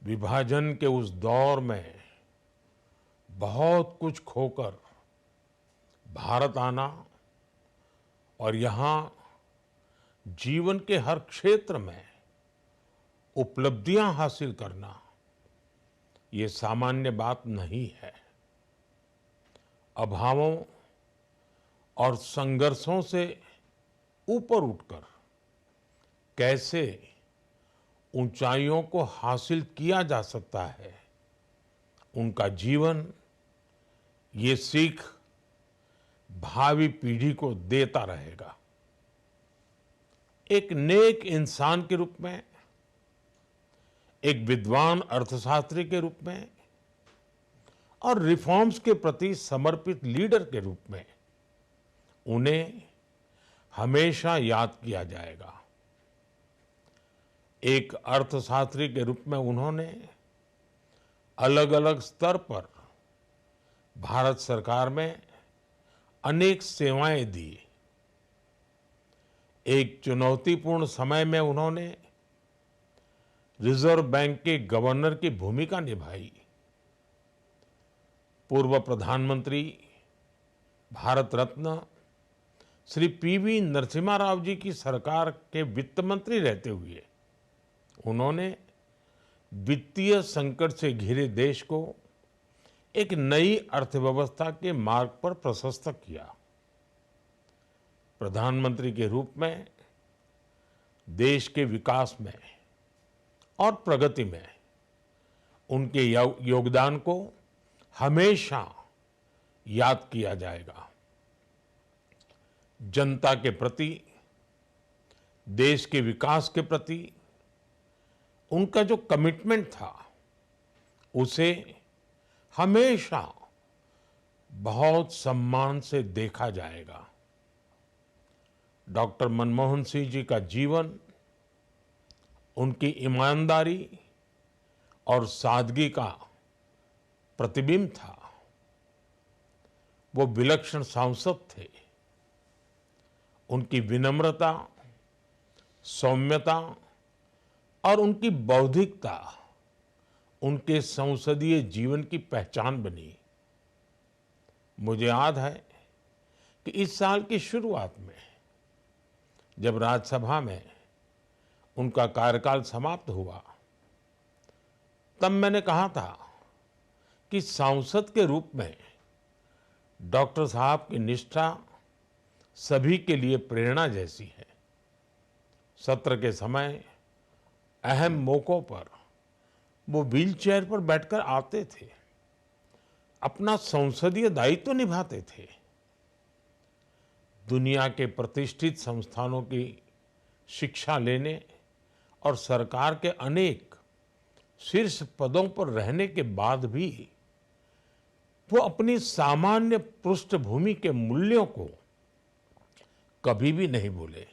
विभाजन के उस दौर में बहुत कुछ खोकर भारत आना और यहाँ जीवन के हर क्षेत्र में उपलब्धियां हासिल करना ये सामान्य बात नहीं है। अभावों और संघर्षों से ऊपर उठकर कैसे ऊंचाइयों को हासिल किया जा सकता है, उनका जीवन ये सीख भावी पीढ़ी को देता रहेगा। एक नेक इंसान के रूप में, एक विद्वान अर्थशास्त्री के रूप में और रिफॉर्म्स के प्रति समर्पित लीडर के रूप में उन्हें हमेशा याद किया जाएगा। एक अर्थशास्त्री के रूप में उन्होंने अलग अलग स्तर पर भारत सरकार में अनेक सेवाएं दी। एक चुनौतीपूर्ण समय में उन्होंने रिजर्व बैंक के गवर्नर की भूमिका निभाई। पूर्व प्रधानमंत्री भारत रत्न श्री पीवी नरसिम्हा राव जी की सरकार के वित्त मंत्री रहते हुए उन्होंने वित्तीय संकट से घिरे देश को एक नई अर्थव्यवस्था के मार्ग पर प्रशस्त किया। प्रधानमंत्री के रूप में देश के विकास में और प्रगति में उनके योगदान को हमेशा याद किया जाएगा। जनता के प्रति, देश के विकास के प्रति उनका जो कमिटमेंट था उसे हमेशा बहुत सम्मान से देखा जाएगा। डॉक्टर मनमोहन सिंह जी का जीवन उनकी ईमानदारी और सादगी का प्रतिबिंब था। वो विलक्षण सांसद थे। उनकी विनम्रता, सौम्यता और उनकी बौद्धिकता उनके संसदीय जीवन की पहचान बनी। मुझे याद है कि इस साल की शुरुआत में जब राज्यसभा में उनका कार्यकाल समाप्त हुआ, तब मैंने कहा था कि सांसद के रूप में डॉक्टर साहब की निष्ठा सभी के लिए प्रेरणा जैसी है। सत्र के समय अहम मौकों पर वो व्हीलचेयर पर बैठकर आते थे, अपना संसदीय दायित्व निभाते थे। दुनिया के प्रतिष्ठित संस्थानों की शिक्षा लेने और सरकार के अनेक शीर्ष पदों पर रहने के बाद भी वो अपनी सामान्य पृष्ठभूमि के मूल्यों को कभी भी नहीं भूले।